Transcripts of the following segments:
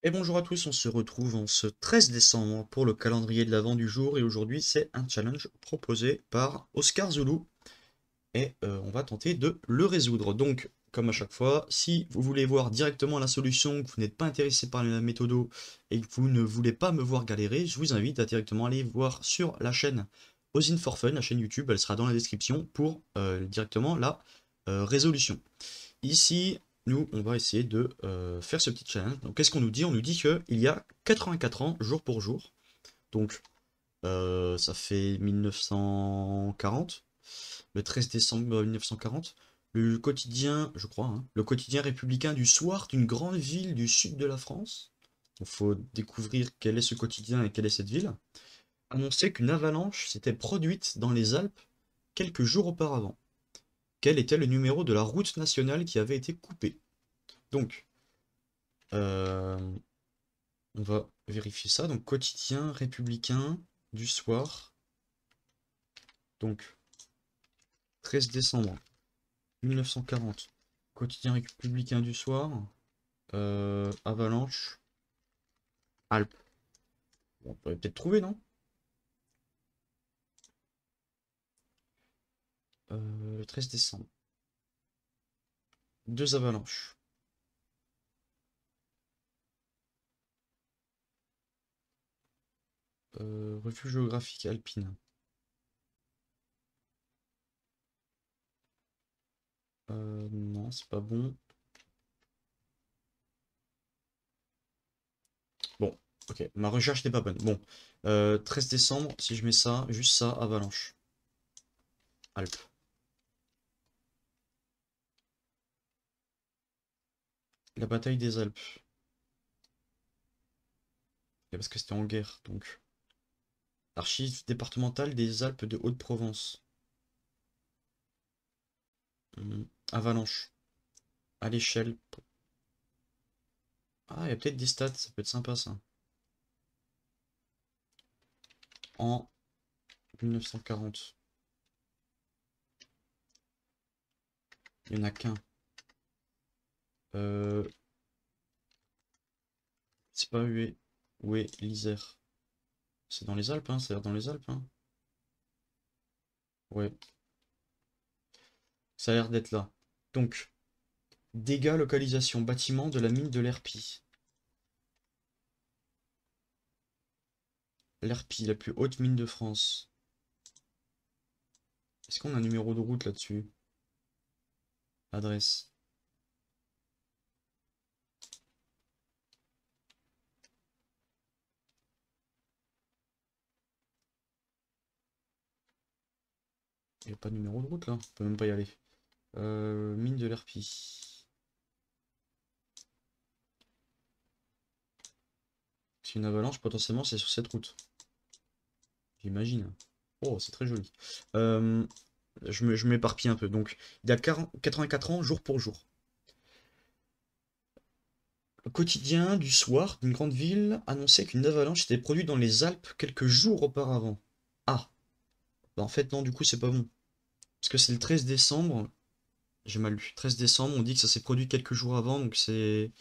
Et bonjour à tous, on se retrouve en ce 13 décembre pour le calendrier de l'Avent du jour et aujourd'hui c'est un challenge proposé par Oscar Zulu et on va tenter de le résoudre. Donc comme à chaque fois, si vous voulez voir directement la solution, que vous n'êtes pas intéressé par la méthode et que vous ne voulez pas me voir galérer, je vous invite à directement aller voir sur la chaîne Osin for Fun, la chaîne YouTube, elle sera dans la description pour directement la résolution. Ici, nous, on va essayer de faire ce petit challenge. Donc, qu'est-ce qu'on nous dit? On nous dit qu'il y a 84 ans, jour pour jour. Donc, ça fait 1940, le 13 décembre 1940. Le quotidien, je crois, hein, le quotidien républicain du soir d'une grande ville du sud de la France. Il faut découvrir quel est ce quotidien et quelle est cette ville. Annonçait qu'une avalanche s'était produite dans les Alpes quelques jours auparavant. Quel était le numéro de la route nationale qui avait été coupée? Donc, Euh, on va vérifier ça. Donc, quotidien républicain du soir. Donc, 13 décembre 1940. Quotidien républicain du soir. Avalanche. Alpes. Bon, on pourrait peut-être trouver, non? 13 décembre. Deux avalanches. Revue géographique alpine. Non, c'est pas bon. Bon, ok. Ma recherche n'est pas bonne. Bon, 13 décembre, si je mets ça, juste ça, avalanche. Alpes. La bataille des Alpes. Et parce que c'était en guerre, donc. Archives départementales des Alpes de Haute-Provence. Avalanche. À l'échelle. Ah, il y a peut-être des stats, ça peut être sympa ça. En 1940. Il n'y en a qu'un. Euh, c'est pas Hué. Hué, l'Isère. C'est dans les Alpes, hein, ça a l'air dans les Alpes, hein. Ouais, ça a l'air d'être là. Donc, dégâts, localisation, bâtiment de la mine de l'Herpie. L'Herpie, la plus haute mine de France. Est-ce qu'on a un numéro de route là-dessus? Adresse. Il n'y a pas de numéro de route là, on peut même pas y aller. Mine de l'Herpie. C'est une avalanche, potentiellement, c'est sur cette route. J'imagine. Oh, c'est très joli. Euh, je m'éparpille un peu. Donc, il y a 84 ans, jour pour jour. Le quotidien du soir d'une grande ville annonçait qu'une avalanche s'était produite dans les Alpes quelques jours auparavant. Ah, bah en fait, non, du coup, c'est pas bon. Parce que c'est le 13 décembre. J'ai mal lu. 13 décembre, on dit que ça s'est produit quelques jours avant, donc c'est.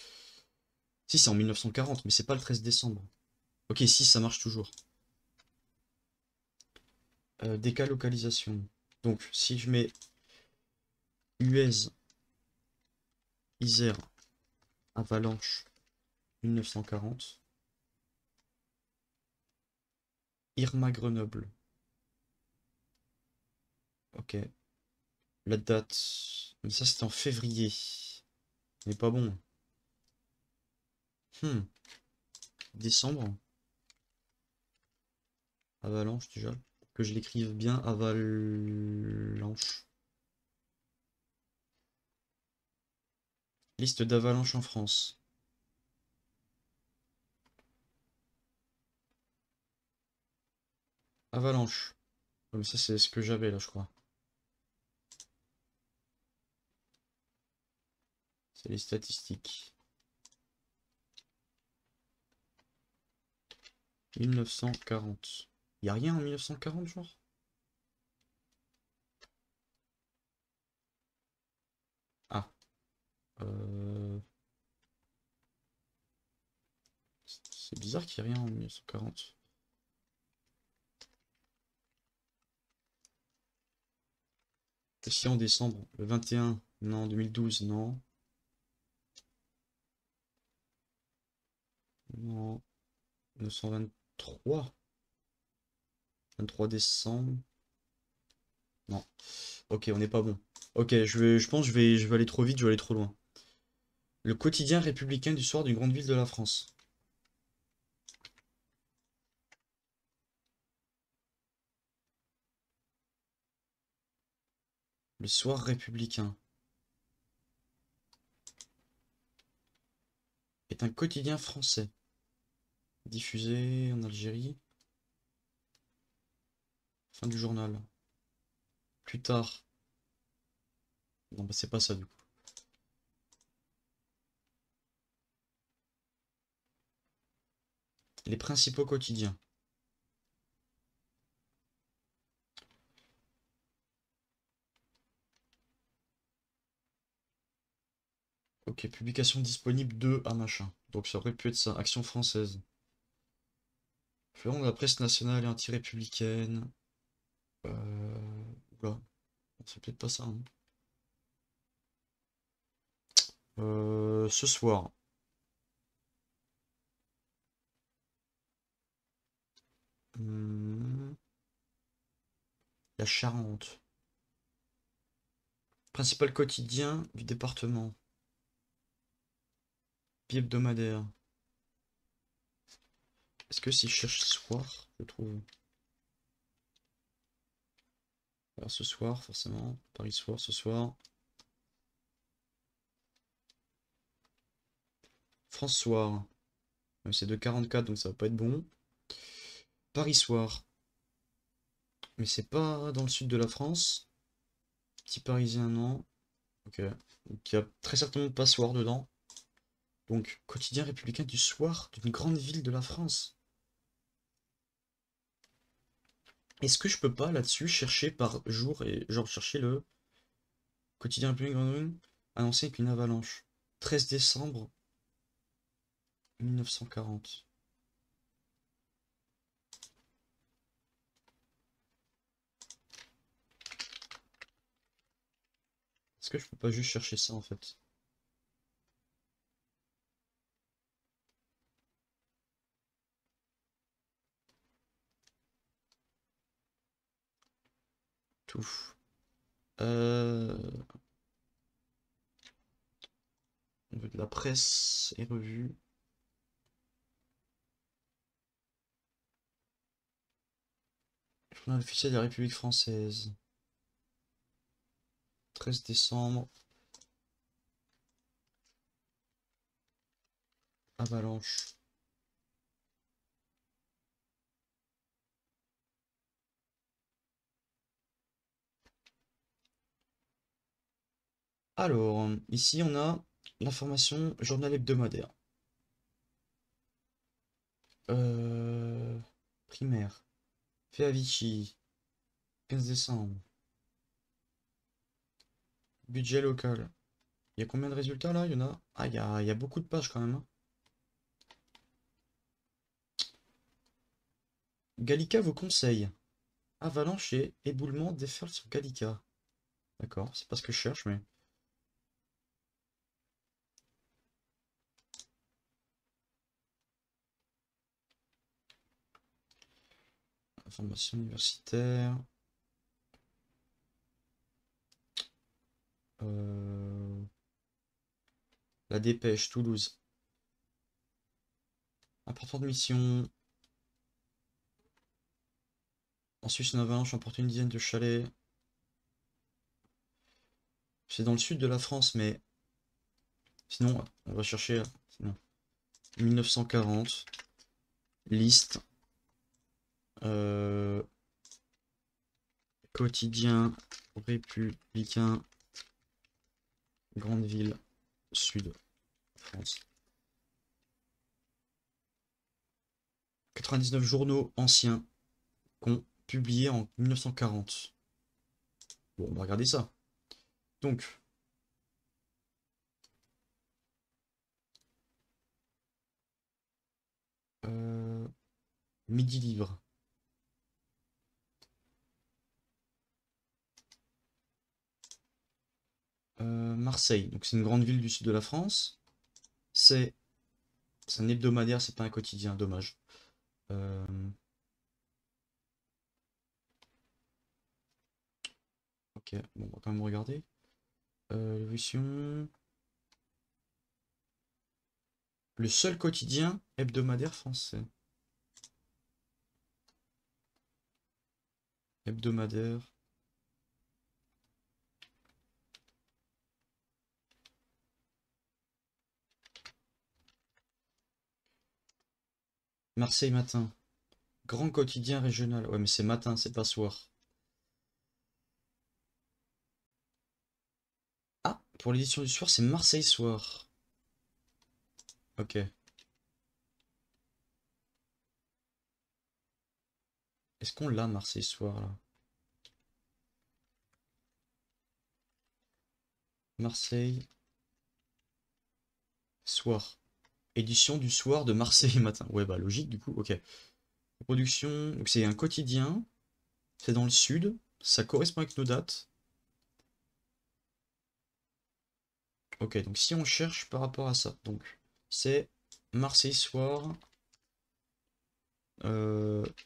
Si, c'est en 1940, mais c'est pas le 13 décembre. Ok, si, ça marche toujours. Décalocalisation. Donc, si je mets Uez, Isère, avalanche, 1940. Irma Grenoble. Ok. La date. Mais ça, c'était en février. Mais pas bon. Hmm. Décembre. Avalanche, déjà. Que je l'écrive bien. Avalanche. Liste d'avalanches en France. Avalanche. Comme ça, c'est ce que j'avais là, je crois. C'est les statistiques. 1940. Y a rien en 1940, genre? Ah. Euh... C'est bizarre qu'il n'y ait rien en 1940. Si en décembre, le 21, non, 2012, non. Non, 1923. 23 décembre. Non. Ok, on n'est pas bon. Ok, je pense que je vais aller trop vite, je vais aller trop loin. Le quotidien républicain du soir d'une grande ville de la France. Le soir républicain est un quotidien français, diffusé en Algérie. Fin du journal. Plus tard. Non, bah c'est pas ça du coup. Les principaux quotidiens. Ok, publication disponible de à machin. Donc ça aurait pu être ça. Action française. Fleuron de la presse nationale et anti-républicaine. Oula. C'est peut-être pas ça, hein. Ce soir. Hmm, la Charente. Principal quotidien du département. Vie hebdomadaire. Est-ce que si je cherche soir, je trouve. Alors ce soir, forcément. Paris soir, ce soir. France soir. C'est de 44, donc ça va pas être bon. Paris soir. Mais c'est pas dans le sud de la France. Petit parisien, non. Ok. Donc il y a très certainement pas soir dedans. Donc, quotidien républicain du soir d'une grande ville de la France. Est-ce que je peux pas là-dessus chercher par jour et genre chercher le quotidien républicain grande ville annoncé avec une avalanche. 13 décembre 1940. Est-ce que je peux pas juste chercher ça en fait? Tout. Euh... On veut de la presse et revue. Journal officiel de la République française. 13 décembre. Avalanche. Alors, ici on a l'information journal hebdomadaire. Euh, Primaire. Fait à Vichy. 15 décembre. Budget local. Il y a combien de résultats là? Il y en a. Ah, il y a beaucoup de pages quand même, hein. Gallica vous conseille. Avalanche et éboulement déferlent sur Gallica. D'accord, c'est pas ce que je cherche, mais. Information universitaire. Euh, La Dépêche, Toulouse. Importante mission. En Suisse, une avalanche emporte une dizaine de chalets. C'est dans le sud de la France, mais sinon, on va chercher. Sinon, 1940. Liste. Euh, Quotidien républicain. Grande ville. Sud. France. 99 journaux anciens qu'on publié en 1940. Bon, on va regarder ça. Donc, Midi libre. Marseille, donc c'est une grande ville du sud de la France. C'est un hebdomadaire, c'est pas un quotidien, dommage. Euh, ok, bon, on va quand même regarder. L'évolution. Le seul quotidien hebdomadaire français. Hebdomadaire. Marseille matin. Grand quotidien régional. Ouais, mais c'est matin, c'est pas soir. Ah, pour l'édition du soir, c'est Marseille soir. Ok. Est-ce qu'on l'a Marseille soir là? Marseille soir. Édition du soir de Marseille matin. Ouais, bah logique du coup. Ok. Production. Donc c'est un quotidien. C'est dans le sud. Ça correspond avec nos dates. Ok, donc si on cherche par rapport à ça, donc c'est Marseille soir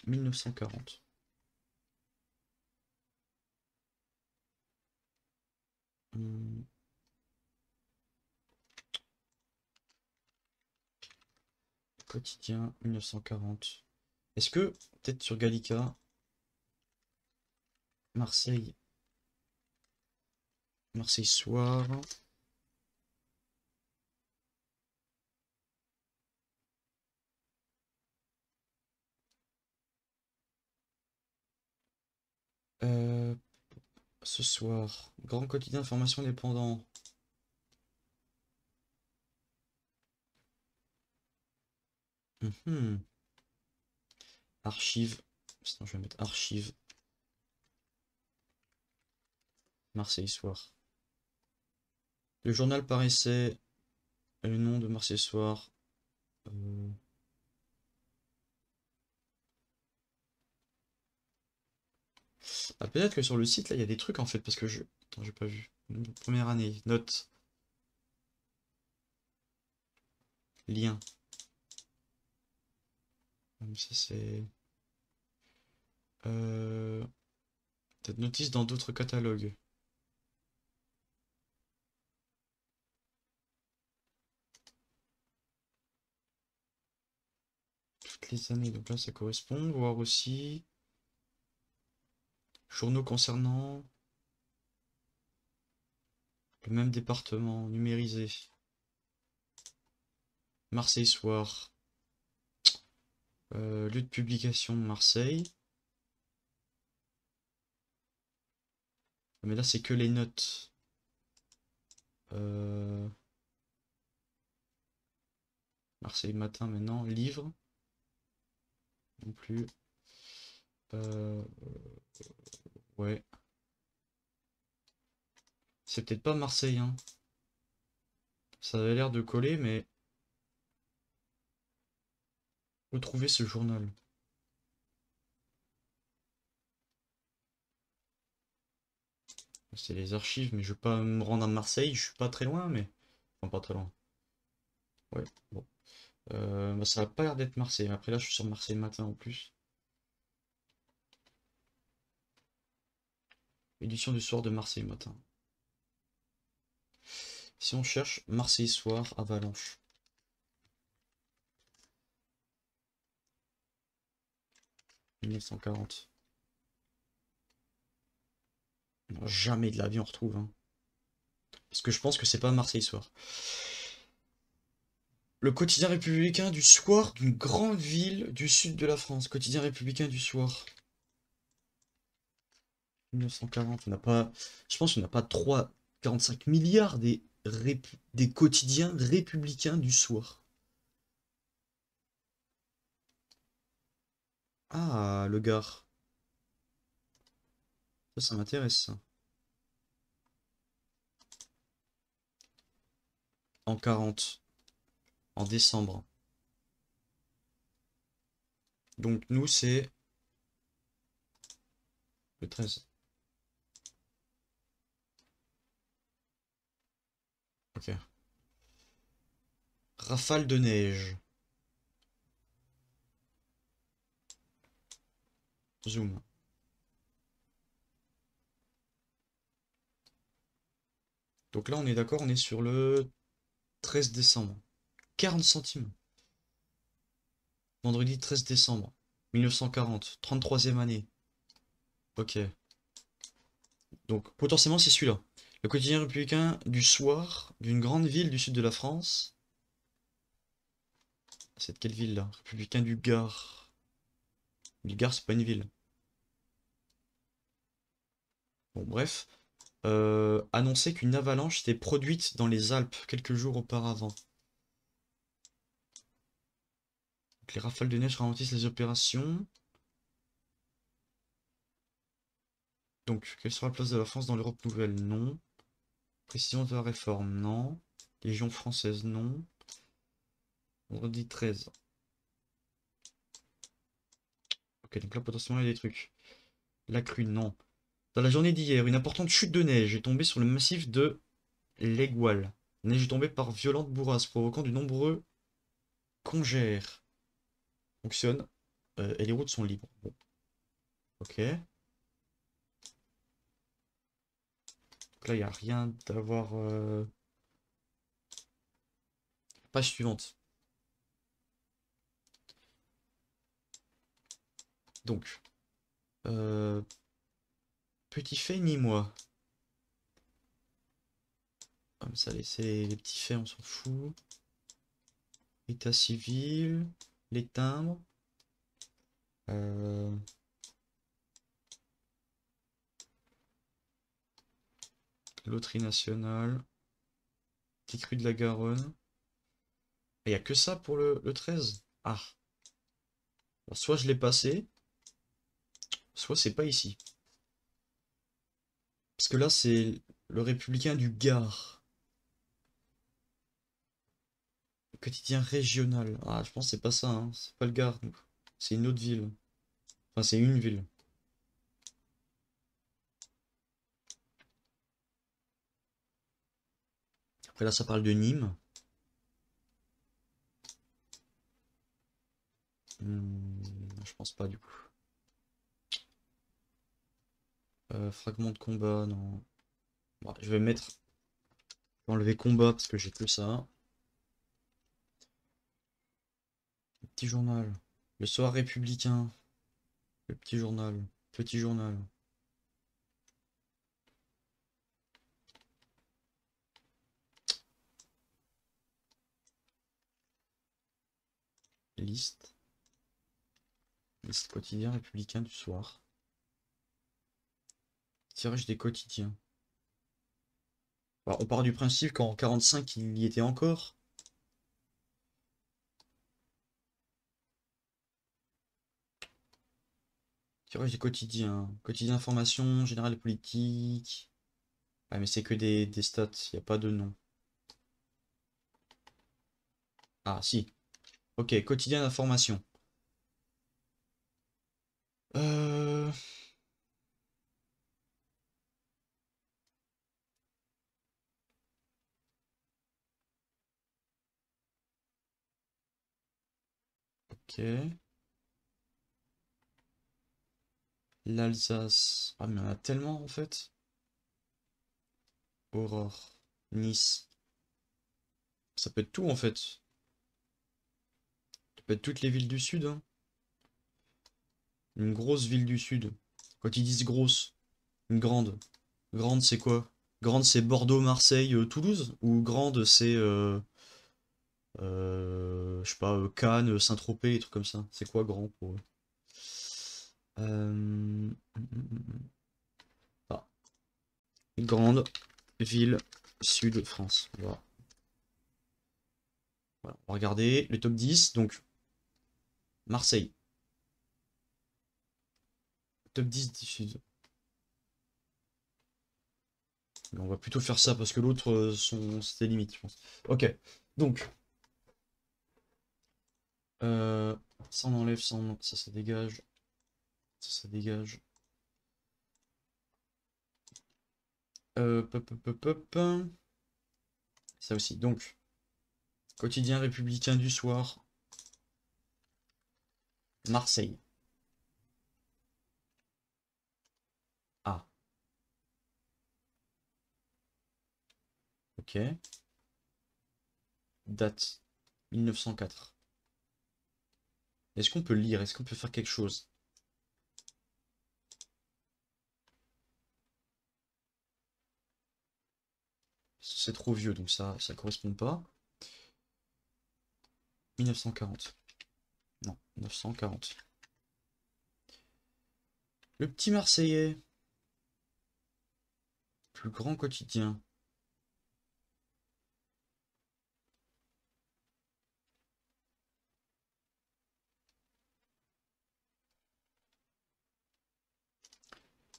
1940. Hmm, quotidien 1940. Est-ce que, peut-être sur Gallica, Marseille, Marseille soir. Euh, ce soir, grand quotidien d'information indépendant. Mhm. Archive. Sinon, je vais mettre archive Marseille soir. Le journal paraissait le nom de Marseille soir. euh, Ah, peut-être que sur le site, là, il y a des trucs en fait, parce que je. Attends, j'ai pas vu. Première année, note, lien. Ça, c'est. Euh... Peut-être notice dans d'autres catalogues. Toutes les années, donc là, ça correspond. Voir aussi. Journaux concernant le même département, numérisé. Marseille soir. Lieu de publication Marseille. Mais là, c'est que les notes. Euh, Marseille matin maintenant. Livre. Non plus. Euh, Ouais. C'est peut-être pas Marseille, hein. Ça avait l'air de coller, mais où trouver ce journal? C'est les archives, mais je vais pas me rendre à Marseille, je suis pas très loin, mais. Enfin, pas très loin. Ouais, bon. Bah, ça a pas l'air d'être Marseille. Après, là, je suis sur Marseille matin en plus. Édition du soir de Marseille matin. Si on cherche Marseille soir, Avalanche. 1940. Non, jamais de la vie on retrouve, hein. Parce que je pense que c'est pas Marseille soir. Le quotidien républicain du soir d'une grande ville du sud de la France. Quotidien républicain du soir. 1940. On n'a pas. Je pense qu'on n'a pas 45 milliards des quotidiens républicains du soir. Ah, le Gard. Ça m'intéresse, ça. En 40. En décembre. Donc nous c'est le 13. Ok. Rafale de neige. Zoom. Donc là on est d'accord, on est sur le 13 décembre. 40 centimes. Vendredi 13 décembre. 1940. 33e année. Ok. Donc potentiellement c'est celui-là. Le quotidien républicain du soir d'une grande ville du sud de la France. C'est de quelle ville là? Républicain du Gard. Du Gard c'est pas une ville. Bon bref. Annonçait qu'une avalanche s'était produite dans les Alpes quelques jours auparavant. Donc, les rafales de neige ralentissent les opérations. Donc, quelle sera la place de la France dans l'Europe nouvelle? Non. Précision de la réforme? Non. Légion française? Non. Vendredi 13. Ok, donc là, potentiellement, il y a des trucs. La crue? Non. Dans la journée d'hier, une importante chute de neige est tombée sur le massif de l'Aigual. La neige est tombée par violentes bourrasques, provoquant de nombreux congères. Fonctionne. Et les routes sont libres. Bon. Ok. Donc là, il n'y a rien d'avoir... Page suivante. Donc, euh, petit fait ni moi. Comme ça, laisser les petits faits, on s'en fout. État civil, les timbres. euh, Loterie nationale. Petit cru de la Garonne. Il n'y a que ça pour le 13. Ah. Alors, soit je l'ai passé, soit c'est pas ici. Parce que là, c'est le républicain du Gard. Le quotidien régional. Ah, je pense que c'est pas ça, hein. C'est pas le Gard, nous. C'est une autre ville. Enfin, c'est une ville. Après, là, ça parle de Nîmes. Je pense pas, du coup. Fragment de combat, non. Bon, je vais mettre... enlever combat parce que j'ai que ça. Le petit journal. Le soir républicain. Le petit journal. Petit journal. Liste. Liste quotidien républicain du soir. Tirage des quotidiens. Alors, on part du principe qu'en 45 il y était encore. Tirage des quotidiens. Quotidien information, générale et politique. Ah mais c'est que des stats, il n'y a pas de nom. Ah si. Ok, quotidien d'information. Euh... Ok. L'Alsace. Ah mais il y en a tellement en fait. Aurore. Nice. Ça peut être tout en fait. Ça peut être toutes les villes du sud, hein. Une grosse ville du sud. Quand ils disent grosse, une grande. Grande c'est quoi? Grande c'est Bordeaux, Marseille, Toulouse? Ou grande c'est, je sais pas, Cannes, Saint-Tropez, des trucs comme ça. C'est quoi grand pour eux? Ah. Grande ville sud France. Voilà. Voilà. On va regarder le top 10. Donc Marseille. Top 10 du sud. On va plutôt faire ça parce que l'autre, c'était limite, je pense. Ok. Donc, euh, Ça on enlève, ça dégage. Ça dégage. Pop, pop, pop, pop. Ça aussi. Donc, quotidien républicain du soir. Marseille. Ah. Ok. Date 1904. Est-ce qu'on peut lire? Est-ce qu'on peut faire quelque chose? C'est trop vieux, donc ça correspond pas. 1940. Non, 940. Le petit Marseillais. Plus grand quotidien.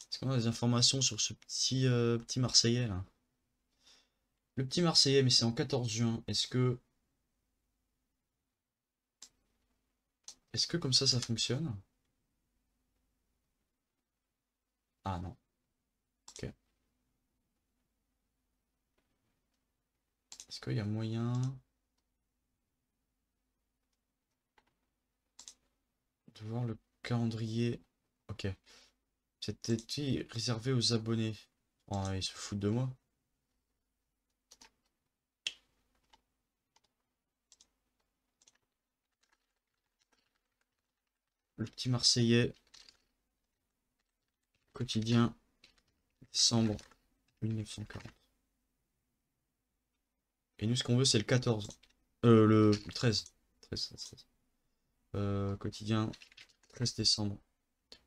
Est-ce qu'on a des informations sur ce petit Marseillais là? Le petit Marseillais, mais c'est en 14 juin. Est-ce que comme ça fonctionne? Ah non. Ok. Est-ce qu'il y a moyen de voir le calendrier? Ok. C'était réservé aux abonnés. Oh, ils se foutent de moi. Le petit Marseillais. Quotidien. Décembre 1940. Et nous, ce qu'on veut, c'est le 14. Le 13. 13, 13, 13. Quotidien. 13 décembre.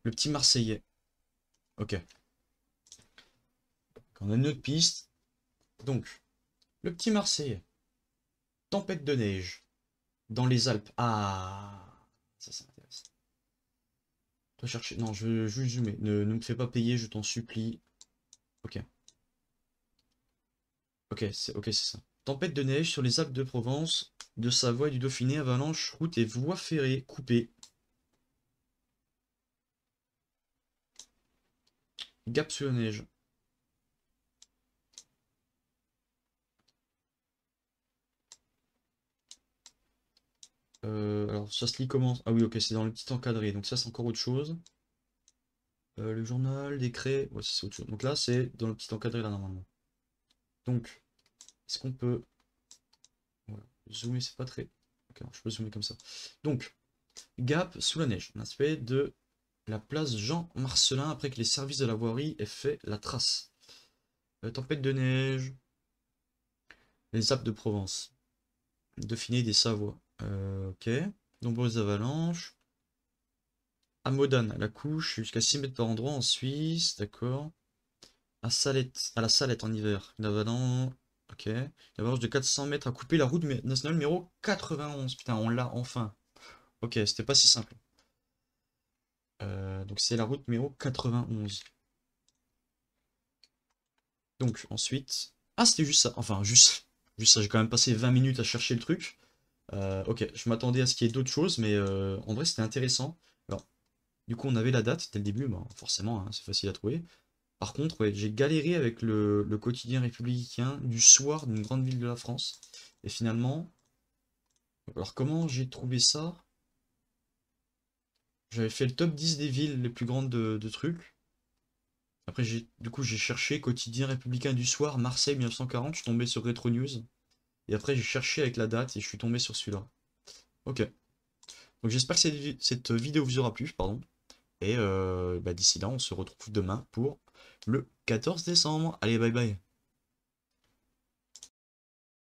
Le petit Marseillais. Ok. On a une autre piste. Donc, le petit Marseillais. Tempête de neige. Dans les Alpes. Ah, ça m'intéresse. Toi chercher. Non, je veux juste zoomer. Ne me fais pas payer, je t'en supplie. Ok. Ok, c'est ça. Tempête de neige sur les Alpes de Provence, de Savoie et du Dauphiné, avalanche, routes et voies ferrées coupées. Gap sous la neige. Alors ça se lit comment? Ah oui, ok, c'est dans le petit encadré, donc ça c'est encore autre chose. Le journal, décret, ouais, c'est autre chose. Donc là c'est dans le petit encadré là normalement. Donc, est-ce qu'on peut... Voilà. Zoomer, c'est pas très... Ok, je peux zoomer comme ça. Donc, Gap sous la neige, un aspect de la place Jean Marcelin après que les services de la voirie aient fait la trace. Tempête de neige, les Alpes de Provence, Dauphiné des Savoies. Ok, nombreuses avalanches. À Modane, à la couche, jusqu'à 6 mètres par endroit en Suisse, d'accord. À Salette, à la Salette en hiver, une avalanche. Ok, une avalanche de 400 mètres a coupé la route nationale numéro 91. Putain, on l'a enfin. Ok, c'était pas si simple. Donc c'est la route numéro 91. Donc ensuite... Ah, c'était juste ça. Enfin, juste ça. J'ai quand même passé 20 minutes à chercher le truc. Ok, je m'attendais à ce qu'il y ait d'autres choses, mais en vrai, c'était intéressant. Alors, du coup, on avait la date dès le début. Bon, forcément, hein, c'est facile à trouver. Par contre, ouais, j'ai galéré avec le quotidien républicain du soir d'une grande ville de la France. Et finalement... Alors, comment j'ai trouvé ça? J'avais fait le top 10 des villes les plus grandes de trucs. Après, du coup, j'ai cherché quotidien républicain du soir, Marseille 1940. Je suis tombé sur Retro News. Et après, j'ai cherché avec la date et je suis tombé sur celui-là. Ok. Donc, j'espère que cette vidéo vous aura plu, pardon. Et bah, d'ici là, on se retrouve demain pour le 14 décembre. Allez, bye bye.